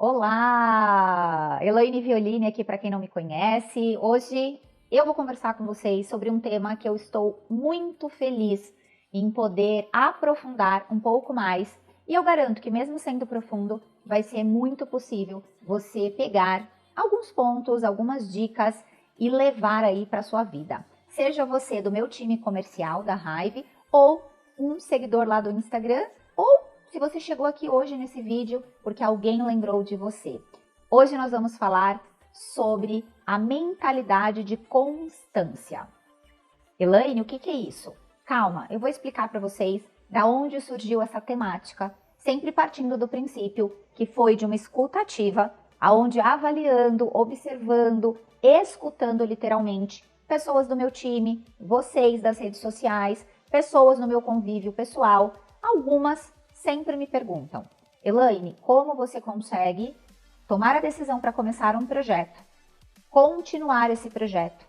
Olá! Elaine Violini aqui para quem não me conhece. Hoje eu vou conversar com vocês sobre um tema que eu estou muito feliz em poder aprofundar um pouco mais. E eu garanto que mesmo sendo profundo, vai ser muito possível você pegar alguns pontos, algumas dicas e levar aí para sua vida. Seja você do meu time comercial da Hive ou um seguidor lá do Instagram ou se você chegou aqui hoje nesse vídeo porque alguém lembrou de você. Hoje nós vamos falar sobre a mentalidade de constância. Elaine, o que é isso? Calma, eu vou explicar para vocês da onde surgiu essa temática, sempre partindo do princípio que foi de uma escuta ativa, aonde avaliando, observando, escutando literalmente pessoas do meu time, vocês das redes sociais, pessoas no meu convívio pessoal, algumas sempre me perguntam, Elaine, como você consegue tomar a decisão para começar um projeto, continuar esse projeto,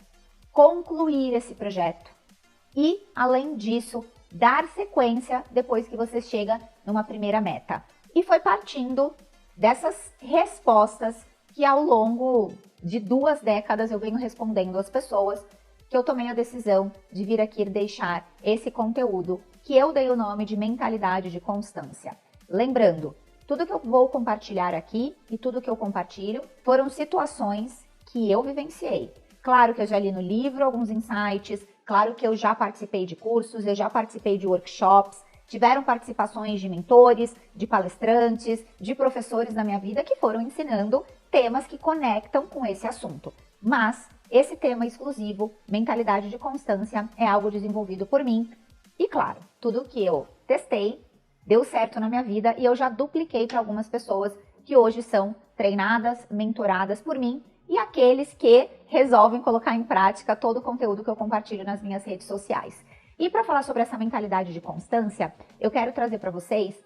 concluir esse projeto e, além disso, dar sequência depois que você chega numa primeira meta. E foi partindo dessas respostas que ao longo de 2 décadas eu venho respondendo às pessoas que eu tomei a decisão de vir aqui deixar esse conteúdo que eu dei o nome de mentalidade de constância. Lembrando, tudo que eu vou compartilhar aqui e tudo que eu compartilho foram situações que eu vivenciei. Claro que eu já li no livro alguns insights, claro que eu já participei de cursos, eu já participei de workshops, tiveram participações de mentores, de palestrantes, de professores na minha vida que foram ensinando temas que conectam com esse assunto. Mas esse tema exclusivo, mentalidade de constância, é algo desenvolvido por mim. E claro, tudo que eu testei deu certo na minha vida e eu já dupliquei para algumas pessoas que hoje são treinadas, mentoradas por mim e aqueles que resolvem colocar em prática todo o conteúdo que eu compartilho nas minhas redes sociais. E para falar sobre essa mentalidade de constância, eu quero trazer para vocês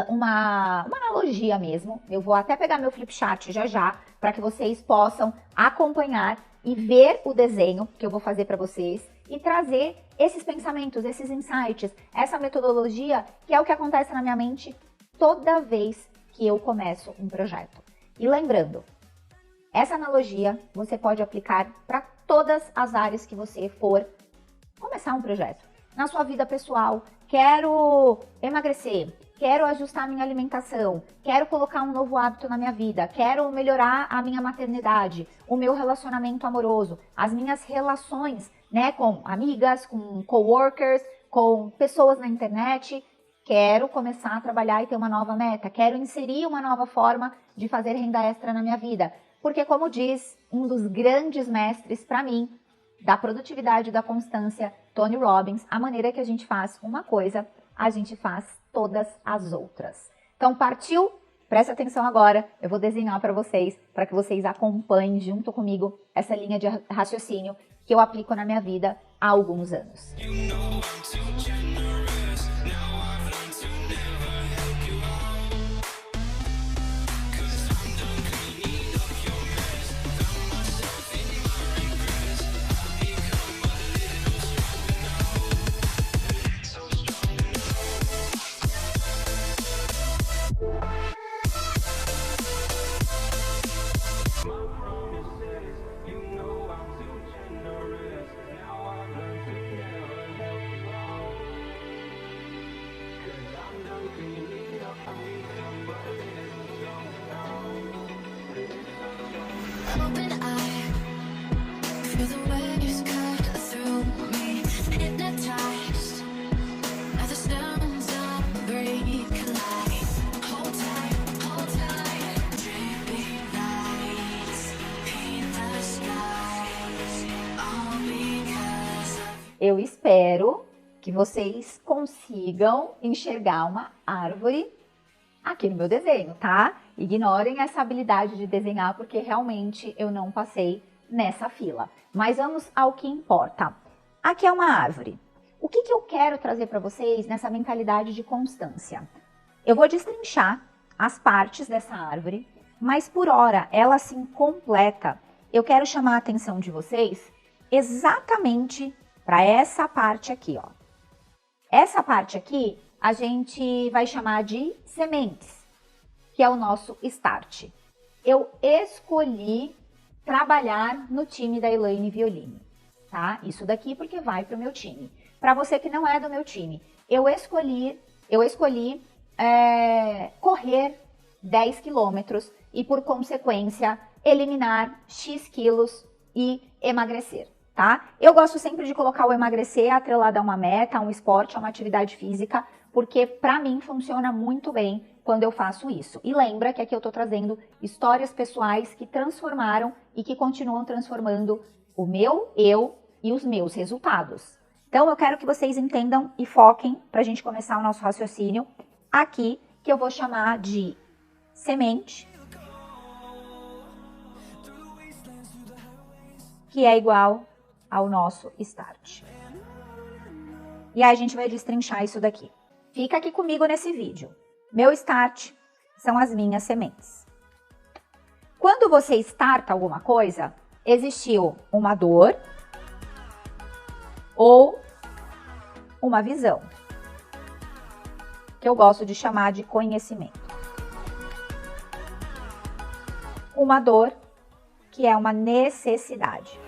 uma analogia mesmo. Eu vou até pegar meu flipchart já para que vocês possam acompanhar e ver o desenho que eu vou fazer para vocês e trazer esses pensamentos, esses insights, essa metodologia que é o que acontece na minha mente toda vez que eu começo um projeto. E lembrando, essa analogia você pode aplicar para todas as áreas que você for começar um projeto. Na sua vida pessoal, quero emagrecer, quero ajustar a minha alimentação, quero colocar um novo hábito na minha vida, quero melhorar a minha maternidade, o meu relacionamento amoroso, as minhas relações, com amigas, com coworkers, com pessoas na internet. Quero começar a trabalhar e ter uma nova meta, quero inserir uma nova forma de fazer renda extra na minha vida. Porque, como diz um dos grandes mestres para mim, da produtividade e da constância, Tony Robbins, a maneira que a gente faz uma coisa, a gente faz todas as outras. Então, partiu? Presta atenção agora, eu vou desenhar para que vocês acompanhem junto comigo essa linha de raciocínio que eu aplico na minha vida há alguns anos. Eu espero que vocês consigam enxergar uma árvore aqui no meu desenho, tá? Ignorem essa habilidade de desenhar porque realmente eu não passei nessa fila. Mas vamos ao que importa. Aqui é uma árvore. O que eu quero trazer para vocês nessa mentalidade de constância? Eu vou destrinchar as partes dessa árvore, mas por hora ela assim completa. Eu quero chamar a atenção de vocês exatamente para essa parte aqui, ó. Essa parte aqui a gente vai chamar de sementes, que é o nosso start. Eu escolhi trabalhar no time da Elaine Violini, tá? Isso daqui porque vai para o meu time. Para você que não é do meu time, eu escolhi correr 10 quilômetros e, por consequência, eliminar X quilos e emagrecer, tá? Eu gosto sempre de colocar o emagrecer atrelado a uma meta, a um esporte, a uma atividade física, porque para mim funciona muito bem quando eu faço isso. E lembra que aqui eu tô trazendo histórias pessoais que transformaram e que continuam transformando o meu eu e os meus resultados. Então eu quero que vocês entendam e foquem para a gente começar o nosso raciocínio aqui, que eu vou chamar de semente, que é igual ao nosso start. E aí a gente vai destrinchar isso daqui. Fica aqui comigo nesse vídeo. Meu start são as minhas sementes. Quando você starta alguma coisa, existiu uma dor ou uma visão, que eu gosto de chamar de conhecimento. Uma dor, que é uma necessidade.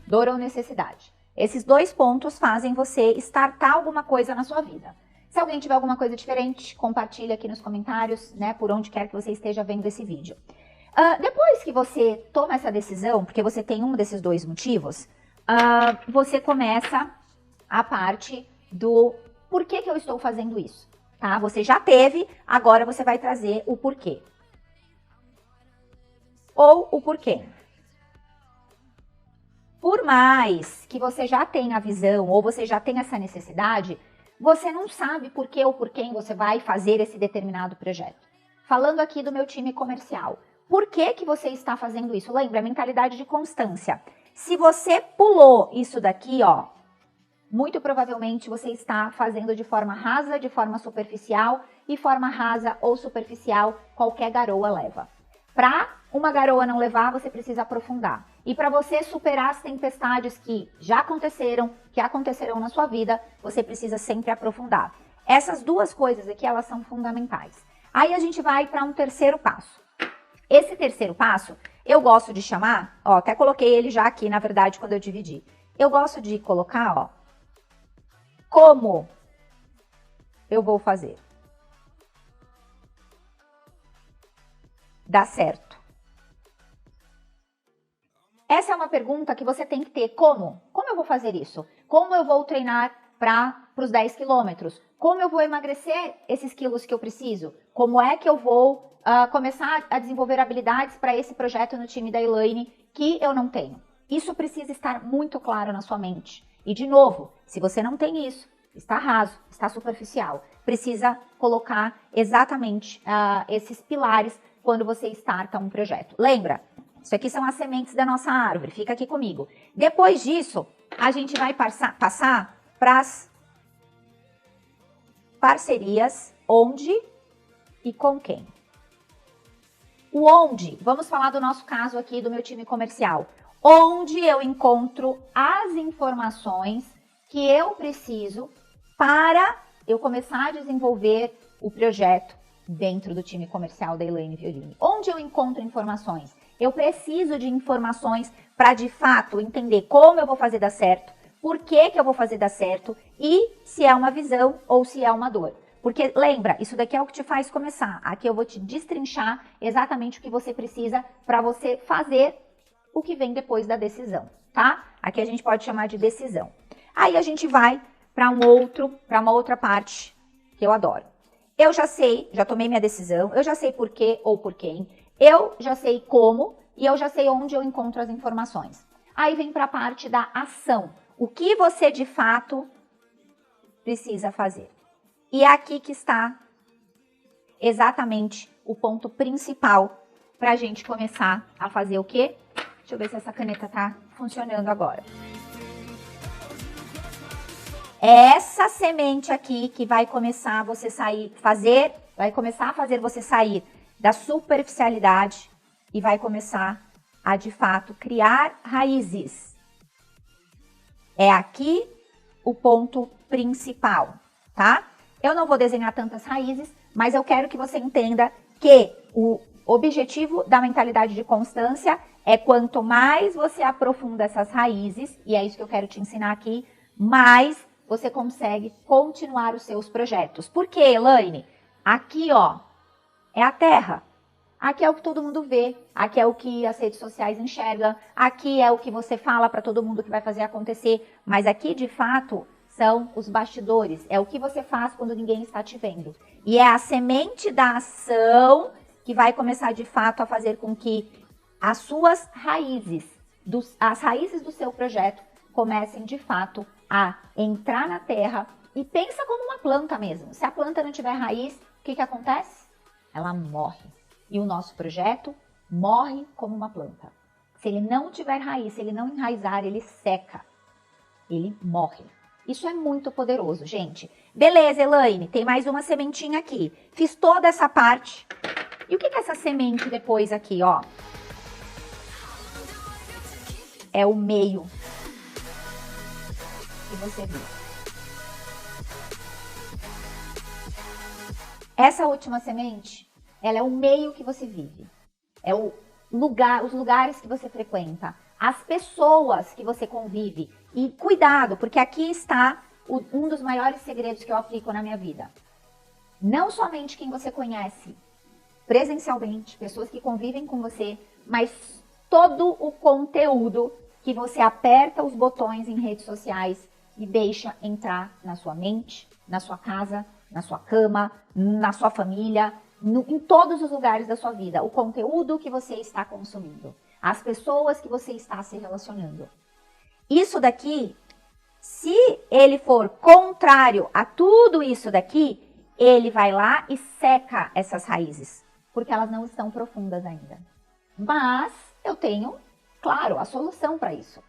Dor ou necessidade. Esses dois pontos fazem você startar alguma coisa na sua vida. Se alguém tiver alguma coisa diferente, compartilha aqui nos comentários, né, por onde quer que você esteja vendo esse vídeo. Depois que você toma essa decisão, porque você tem um desses dois motivos, você começa a parte do porquê que eu estou fazendo isso, tá? Você já teve, agora você vai trazer o porquê. Ou o porquê. Por mais que você já tenha a visão ou você já tenha essa necessidade, você não sabe por que ou por quem você vai fazer esse determinado projeto. Falando aqui do meu time comercial, por que que você está fazendo isso? Lembra, a mentalidade de constância. Se você pulou isso daqui, ó, muito provavelmente você está fazendo de forma rasa, de forma superficial, e forma rasa ou superficial qualquer garoa leva. Para uma garoa não levar, você precisa aprofundar. E para você superar as tempestades que já aconteceram, que acontecerão na sua vida, você precisa sempre aprofundar. Essas duas coisas aqui, elas são fundamentais. Aí a gente vai para um terceiro passo. Esse terceiro passo, eu gosto de chamar, ó, até coloquei ele já aqui, na verdade, quando eu dividi. Eu gosto de colocar, ó, como eu vou fazer? Dá certo. Essa é uma pergunta que você tem que ter. Como? Como eu vou fazer isso? Como eu vou treinar para os 10 quilômetros? Como eu vou emagrecer esses quilos que eu preciso? Como é que eu vou começar a desenvolver habilidades para esse projeto no time da Elaine que eu não tenho? Isso precisa estar muito claro na sua mente. E, de novo, se você não tem isso, está raso, está superficial, precisa colocar exatamente esses pilares quando você starta um projeto. Lembra? Isso aqui são as sementes da nossa árvore, fica aqui comigo. Depois disso, a gente vai passar para as parcerias, onde e com quem. O onde, vamos falar do nosso caso aqui, do meu time comercial. Onde eu encontro as informações que eu preciso para eu começar a desenvolver o projeto dentro do time comercial da Elaine Violini. Onde eu encontro informações? Eu preciso de informações para, de fato, entender como eu vou fazer dar certo, por que que eu vou fazer dar certo e se é uma visão ou se é uma dor. Porque, lembra, isso daqui é o que te faz começar. Aqui eu vou te destrinchar exatamente o que você precisa para você fazer o que vem depois da decisão, tá? Aqui a gente pode chamar de decisão. Aí a gente vai para uma outra parte que eu adoro. Eu já sei, já tomei minha decisão, eu já sei por quê ou por quem, eu já sei como e eu já sei onde eu encontro as informações. Aí vem para a parte da ação. O que você de fato precisa fazer. E é aqui que está exatamente o ponto principal para a gente começar a fazer o quê? Deixa eu ver se essa caneta tá funcionando agora. Essa semente aqui que vai começar você vai começar a fazer você sair da superficialidade e vai começar a, de fato, criar raízes. É aqui o ponto principal, tá? Eu não vou desenhar tantas raízes, mas eu quero que você entenda que o objetivo da mentalidade de constância é quanto mais você aprofunda essas raízes, e é isso que eu quero te ensinar aqui, mais você consegue continuar os seus projetos. Por quê, Elaine? Aqui, ó, é a terra. Aqui é o que todo mundo vê, aqui é o que as redes sociais enxergam, aqui é o que você fala para todo mundo que vai fazer acontecer, mas aqui, de fato, são os bastidores, é o que você faz quando ninguém está te vendo. E é a semente da ação que vai começar, de fato, a fazer com que as suas raízes, as raízes do seu projeto, comecem, de fato, a entrar na terra. E pensa como uma planta mesmo. Se a planta não tiver raiz, o que acontece? Ela morre. E o nosso projeto morre como uma planta. Se ele não tiver raiz, se ele não enraizar, ele seca. Ele morre. Isso é muito poderoso, gente. Beleza, Elaine, tem mais uma sementinha aqui. Fiz toda essa parte. E o que é essa semente depois aqui, ó? É o meio que você viu. Essa última semente, ela é o meio que você vive. É o lugar, os lugares que você frequenta, as pessoas que você convive. E cuidado, porque aqui está um dos maiores segredos que eu aplico na minha vida. Não somente quem você conhece presencialmente, pessoas que convivem com você, mas todo o conteúdo que você aperta os botões em redes sociais e deixa entrar na sua mente, na sua casa, na sua cama, na sua família, em todos os lugares da sua vida. O conteúdo que você está consumindo, as pessoas que você está se relacionando. Isso daqui, se ele for contrário a tudo isso daqui, ele vai lá e seca essas raízes, porque elas não estão profundas ainda. Mas eu tenho, claro, a solução para isso.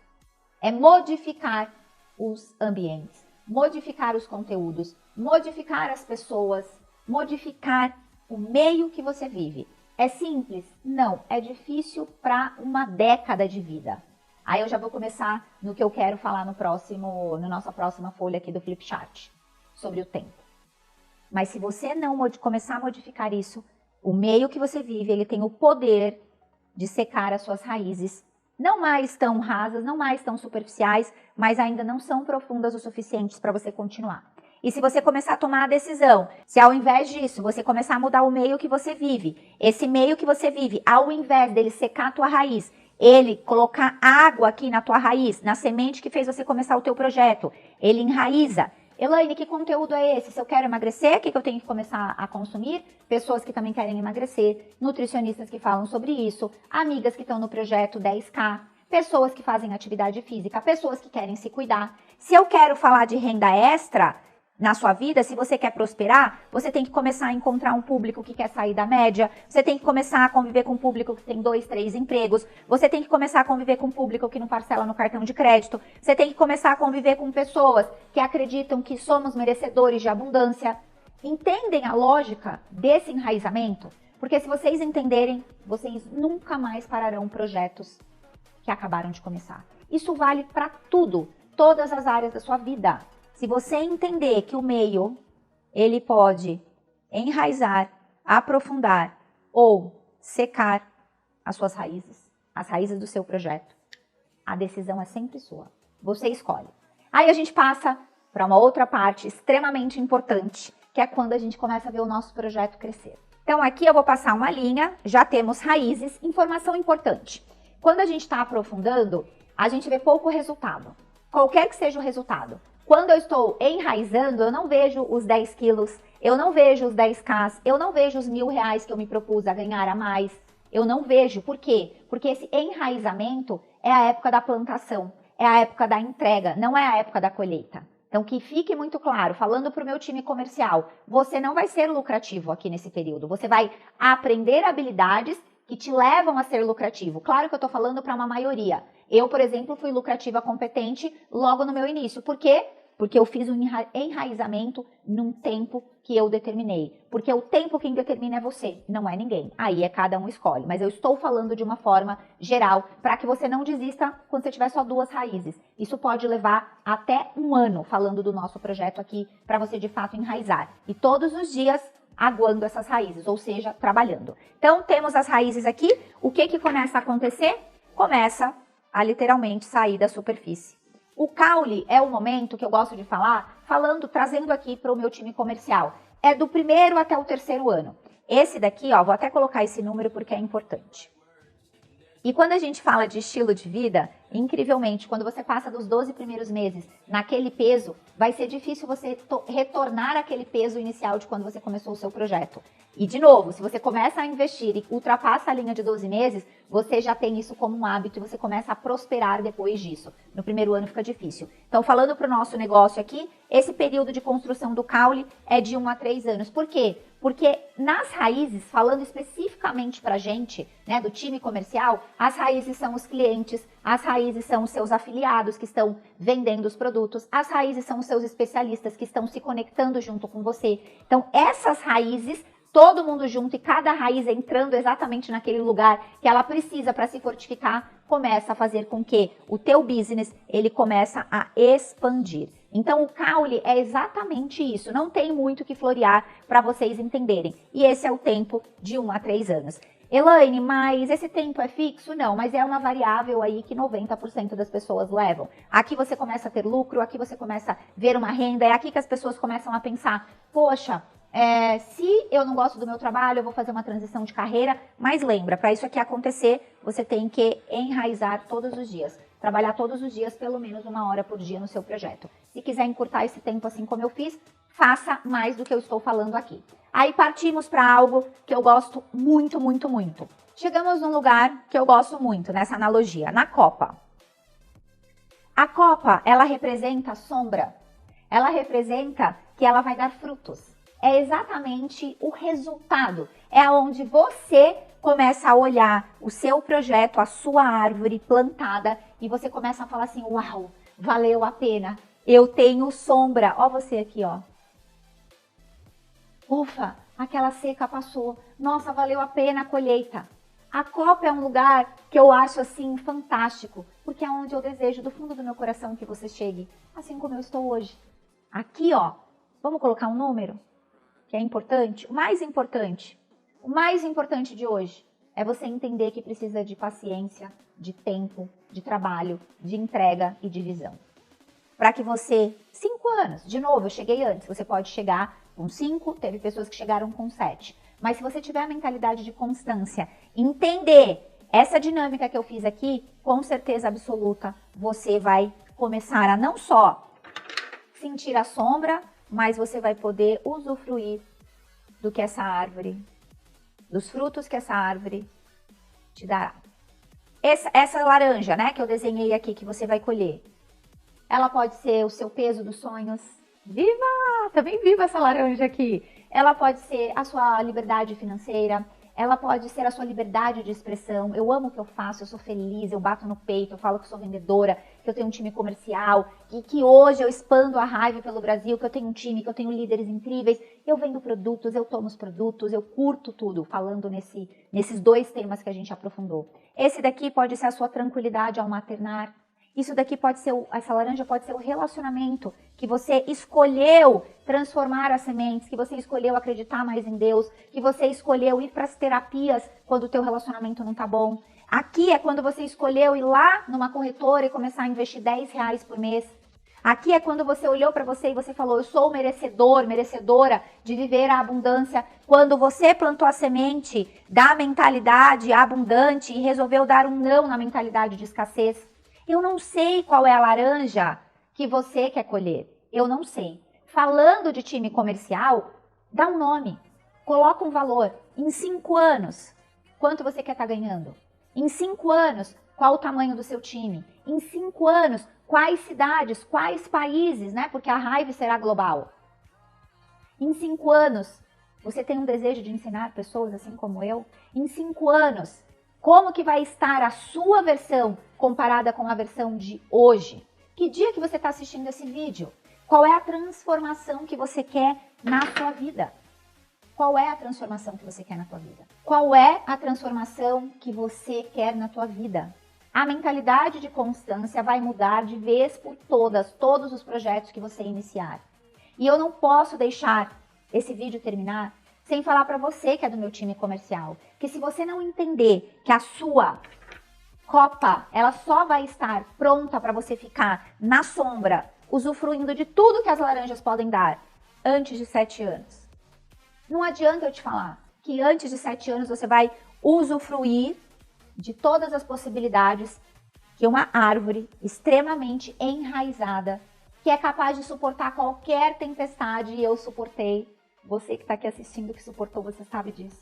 É modificar os ambientes, modificar os conteúdos, modificar as pessoas, modificar o meio que você vive. É simples? Não. É difícil para uma década de vida. Aí eu já vou começar no que eu quero falar na nossa próxima folha aqui do Flipchart, sobre o tempo. Mas se você não começar a modificar isso, o meio que você vive, ele tem o poder de secar as suas raízes. Não mais tão rasas, não mais tão superficiais, mas ainda não são profundas o suficientes para você continuar. E se você começar a tomar a decisão, se ao invés disso você começar a mudar o meio que você vive, esse meio que você vive, ao invés dele secar a tua raiz, ele colocar água aqui na tua raiz, na semente que fez você começar o teu projeto, ele enraiza. Elaine, que conteúdo é esse? Se eu quero emagrecer, o que eu tenho que começar a consumir? Pessoas que também querem emagrecer, nutricionistas que falam sobre isso, amigas que estão no projeto 10K, pessoas que fazem atividade física, pessoas que querem se cuidar. Se eu quero falar de renda extra na sua vida, se você quer prosperar, você tem que começar a encontrar um público que quer sair da média, você tem que começar a conviver com um público que tem 2, 3 empregos, você tem que começar a conviver com um público que não parcela no cartão de crédito, você tem que começar a conviver com pessoas que acreditam que somos merecedores de abundância. Entendem a lógica desse enraizamento? Porque se vocês entenderem, vocês nunca mais pararão projetos que acabaram de começar. Isso vale para tudo, todas as áreas da sua vida. Se você entender que o meio, ele pode enraizar, aprofundar ou secar as suas raízes, as raízes do seu projeto, a decisão é sempre sua. Você escolhe. Aí a gente passa para uma outra parte extremamente importante, que é quando a gente começa a ver o nosso projeto crescer. Então aqui eu vou passar uma linha, já temos raízes, informação importante. Quando a gente está aprofundando, a gente vê pouco resultado, qualquer que seja o resultado. Quando eu estou enraizando, eu não vejo os 10 quilos, eu não vejo os 10K, eu não vejo os R$1.000 que eu me propus a ganhar a mais. Eu não vejo. Por quê? Porque esse enraizamento é a época da plantação, é a época da entrega, não é a época da colheita. Então, que fique muito claro, falando para o meu time comercial, você não vai ser lucrativo aqui nesse período. Você vai aprender habilidades que te levam a ser lucrativo. Claro que eu estou falando para uma maioria. Eu, por exemplo, fui lucrativa competente logo no meu início. Por quê? Porque eu fiz um enraizamento num tempo que eu determinei. Porque o tempo quem determina é você, não é ninguém. Aí é cada um escolhe. Mas eu estou falando de uma forma geral para que você não desista quando você tiver só 2 raízes. Isso pode levar até 1 ano falando do nosso projeto aqui para você de fato enraizar. E todos os dias aguando essas raízes, ou seja, trabalhando. Então temos as raízes aqui. O que começa a acontecer? Começa a literalmente sair da superfície. O caule é o momento que eu gosto de falar, trazendo aqui para o meu time comercial. É do 1º até o 3º ano. Esse daqui, ó, vou até colocar esse número porque é importante. E quando a gente fala de estilo de vida, incrivelmente, quando você passa dos 12 primeiros meses naquele peso, vai ser difícil você retornar aquele peso inicial de quando você começou o seu projeto. E, de novo, se você começa a investir e ultrapassa a linha de 12 meses, você já tem isso como um hábito e você começa a prosperar depois disso. No 1º ano fica difícil. Então, falando para o nosso negócio aqui, esse período de construção do caule é de 1 a 3 anos. Por quê? Porque nas raízes, falando especificamente para a gente, né, do time comercial, as raízes são os clientes, as raízes são os seus afiliados que estão vendendo os produtos, as raízes são os seus especialistas que estão se conectando junto com você. Então, essas raízes, todo mundo junto e cada raiz entrando exatamente naquele lugar que ela precisa para se fortificar, começa a fazer com que o teu business, ele começa a expandir. Então, o caule é exatamente isso. Não tem muito o que florear para vocês entenderem. E esse é o tempo de 1 a 3 anos. Elaine, mas esse tempo é fixo? Não, mas é uma variável aí que 90% das pessoas levam. Aqui você começa a ter lucro, aqui você começa a ver uma renda, é aqui que as pessoas começam a pensar, poxa, se eu não gosto do meu trabalho, eu vou fazer uma transição de carreira, mas lembra, para isso aqui acontecer, você tem que enraizar todos os dias. Trabalhar todos os dias, pelo menos 1 hora por dia no seu projeto. Se quiser encurtar esse tempo assim como eu fiz, faça mais do que eu estou falando aqui. Aí partimos para algo que eu gosto muito, muito, muito. Chegamos num lugar que eu gosto muito, nessa analogia, na copa. A copa, ela representa sombra. Ela representa que ela vai dar frutos. É exatamente o resultado. É onde você começa a olhar o seu projeto, a sua árvore plantada e você começa a falar assim, uau, valeu a pena. Eu tenho sombra. Ó você aqui, ó. Ufa, aquela seca passou. Nossa, valeu a pena a colheita. A copa é um lugar que eu acho assim fantástico, porque é onde eu desejo do fundo do meu coração que você chegue, assim como eu estou hoje. Aqui, ó, vamos colocar um número? Que é importante, o mais importante de hoje é você entender que precisa de paciência, de tempo, de trabalho, de entrega e de visão. Para que você, 5 anos, de novo, eu cheguei antes, você pode chegar com 5, teve pessoas que chegaram com 7. Mas se você tiver a mentalidade de constância, entender essa dinâmica que eu fiz aqui, com certeza absoluta, você vai começar a não só sentir a sombra, mas você vai poder usufruir do que essa árvore, dos frutos que essa árvore te dará. Essa laranja, né, que eu desenhei aqui, que você vai colher, ela pode ser o seu peso dos sonhos. Viva! Também viva essa laranja aqui. Ela pode ser a sua liberdade financeira. Ela pode ser a sua liberdade de expressão. Eu amo o que eu faço, eu sou feliz, eu bato no peito, eu falo que sou vendedora, que eu tenho um time comercial, que hoje eu expando a Hive pelo Brasil, que eu tenho um time, que eu tenho líderes incríveis. Eu vendo produtos, eu tomo os produtos, eu curto tudo, falando nesses 2 temas que a gente aprofundou. Esse daqui pode ser a sua tranquilidade ao maternar. Isso daqui pode ser, essa laranja pode ser o relacionamento que você escolheu transformar as sementes, que você escolheu acreditar mais em Deus, que você escolheu ir para as terapias quando o teu relacionamento não tá bom. Aqui é quando você escolheu ir lá numa corretora e começar a investir R$10 por mês. Aqui é quando você olhou para você e você falou, eu sou merecedor, merecedora de viver a abundância. Quando você plantou a semente da mentalidade abundante e resolveu dar um não na mentalidade de escassez. Eu não sei qual é a laranja que você quer colher. Eu não sei. Falando de time comercial, dá um nome. Coloca um valor. Em 5 anos, quanto você quer estar ganhando? Em 5 anos, qual o tamanho do seu time? Em 5 anos, quais cidades, quais países, né? Porque a Hive será global. Em 5 anos, você tem um desejo de ensinar pessoas assim como eu? Em 5 anos, como que vai estar a sua versão comparada com a versão de hoje? Que dia que você está assistindo esse vídeo? Qual é a transformação que você quer na sua vida? Qual é a transformação que você quer na tua vida? Qual é a transformação que você quer na tua vida? A mentalidade de constância vai mudar de vez por todas, todos os projetos que você iniciar. E eu não posso deixar esse vídeo terminar sem falar para você que é do meu time comercial, que se você não entender que a sua copa, ela só vai estar pronta para você ficar na sombra, usufruindo de tudo que as laranjas podem dar antes de 7 anos. Não adianta eu te falar que antes de 7 anos você vai usufruir de todas as possibilidades que uma árvore extremamente enraizada, que é capaz de suportar qualquer tempestade, e eu suportei. Você que está aqui assistindo que suportou, você sabe disso.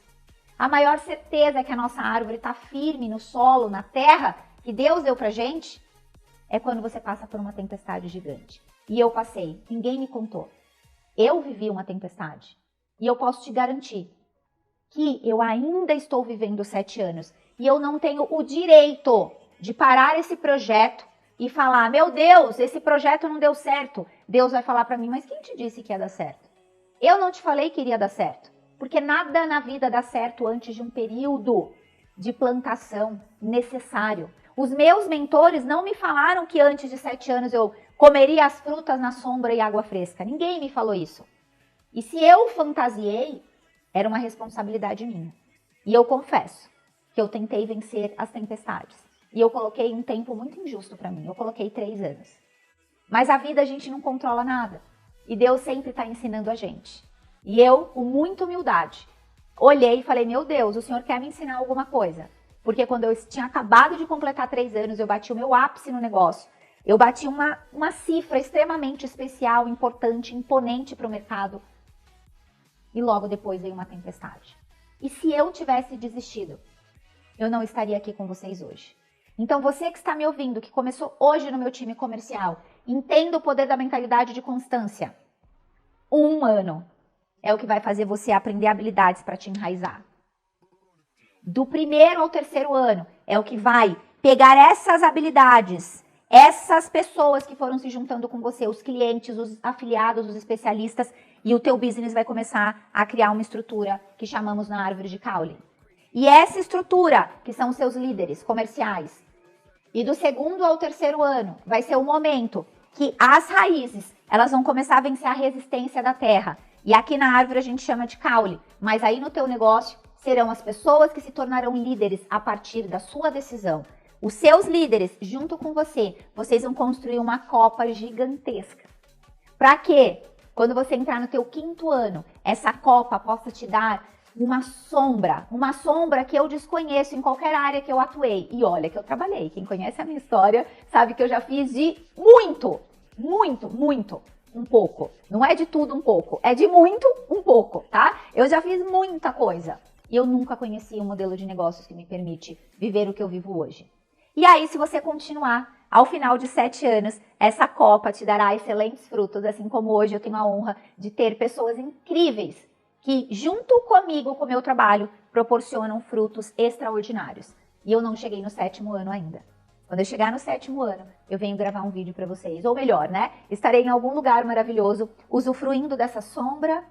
A maior certeza é que a nossa árvore está firme no solo, na terra, que Deus deu pra gente, é quando você passa por uma tempestade gigante. E eu passei, ninguém me contou. Eu vivi uma tempestade. E eu posso te garantir que eu ainda estou vivendo 7 anos. E eu não tenho o direito de parar esse projeto e falar, meu Deus, esse projeto não deu certo. Deus vai falar para mim, mas quem te disse que ia dar certo? Eu não te falei que iria dar certo. Porque nada na vida dá certo antes de um período de plantação necessário. Os meus mentores não me falaram que antes de 7 anos eu comeria as frutas na sombra e água fresca. Ninguém me falou isso. E se eu fantasiei, era uma responsabilidade minha. E eu confesso que eu tentei vencer as tempestades. E eu coloquei um tempo muito injusto para mim. Eu coloquei 3 anos. Mas a vida a gente não controla nada. E Deus sempre está ensinando a gente. E eu, com muita humildade, olhei e falei, meu Deus, o Senhor quer me ensinar alguma coisa. Porque quando eu tinha acabado de completar 3 anos, eu bati o meu ápice no negócio. Eu bati uma cifra extremamente especial, importante, imponente para o mercado. E logo depois veio uma tempestade. E se eu tivesse desistido, eu não estaria aqui com vocês hoje. Então você que está me ouvindo, que começou hoje no meu time comercial, entenda o poder da mentalidade de constância. 1 ano é o que vai fazer você aprender habilidades para te enraizar. Do 1º ao 3º ano é o que vai pegar essas habilidades, essas pessoas que foram se juntando com você, os clientes, os afiliados, os especialistas, e o teu business vai começar a criar uma estrutura que chamamos na árvore de caule. E essa estrutura, que são os seus líderes comerciais, e do 2º ao 3º ano, vai ser o momento que as raízes, elas vão começar a vencer a resistência da terra. E aqui na árvore a gente chama de caule, mas aí no teu negócio serão as pessoas que se tornarão líderes a partir da sua decisão. Os seus líderes, junto com você, vocês vão construir uma copa gigantesca. Para quê? Quando você entrar no teu 5º ano, essa copa possa te dar uma sombra que eu desconheço em qualquer área que eu atuei. E olha que eu trabalhei. Quem conhece a minha história sabe que eu já fiz de muito, um pouco. Não é de tudo um pouco, é de muito, um pouco, tá? Eu já fiz muita coisa. E eu nunca conheci um modelo de negócios que me permite viver o que eu vivo hoje. E aí, se você continuar, ao final de 7 anos, essa copa te dará excelentes frutos, assim como hoje eu tenho a honra de ter pessoas incríveis que, junto comigo, com o meu trabalho, proporcionam frutos extraordinários. E eu não cheguei no 7º ano ainda. Quando eu chegar no 7º ano, eu venho gravar um vídeo para vocês. Ou melhor, né? Estarei em algum lugar maravilhoso, usufruindo dessa sombra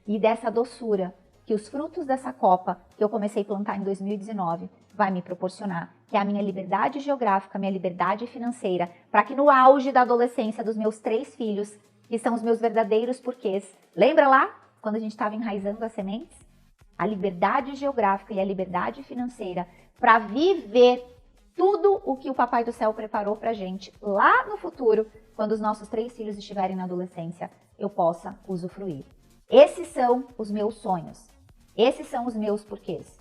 e dessa doçura que os frutos dessa copa, que eu comecei a plantar em 2019, vai me proporcionar, que é a minha liberdade geográfica, minha liberdade financeira, para que no auge da adolescência dos meus 3 filhos, que são os meus verdadeiros porquês, lembra lá, quando a gente estava enraizando as sementes? A liberdade geográfica e a liberdade financeira para viver tudo o que o Papai do Céu preparou pra gente lá no futuro, quando os nossos 3 filhos estiverem na adolescência, eu possa usufruir. Esses são os meus sonhos. Esses são os meus porquês.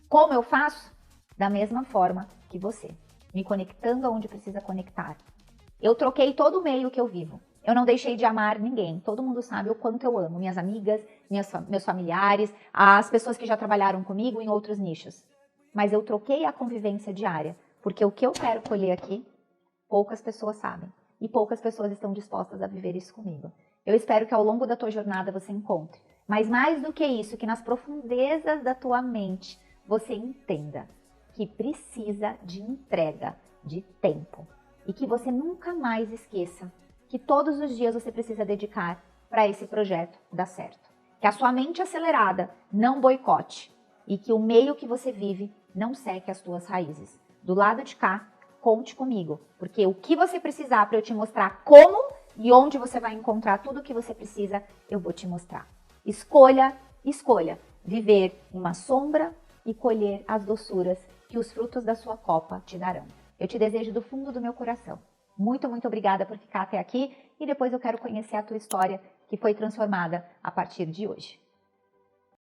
Como eu faço? Da mesma forma que você, me conectando aonde precisa conectar. Eu troquei todo o meio que eu vivo. Eu não deixei de amar ninguém. Todo mundo sabe o quanto eu amo. Minhas amigas, meus familiares, as pessoas que já trabalharam comigo em outros nichos. Mas eu troquei a convivência diária. Porque o que eu quero colher aqui, poucas pessoas sabem. E poucas pessoas estão dispostas a viver isso comigo. Eu espero que ao longo da tua jornada você encontre. Mas mais do que isso, que nas profundezas da tua mente, você entenda que precisa de entrega, de tempo. E que você nunca mais esqueça que todos os dias você precisa dedicar para esse projeto dar certo. Que a sua mente acelerada não boicote e que o meio que você vive não seque as tuas raízes. Do lado de cá, conte comigo, porque o que você precisar para eu te mostrar como e onde você vai encontrar tudo o que você precisa, eu vou te mostrar. Escolha viver uma sombra e colher as doçuras que os frutos da sua copa te darão. Eu te desejo do fundo do meu coração. Muito, muito obrigada por ficar até aqui e depois eu quero conhecer a tua história que foi transformada a partir de hoje.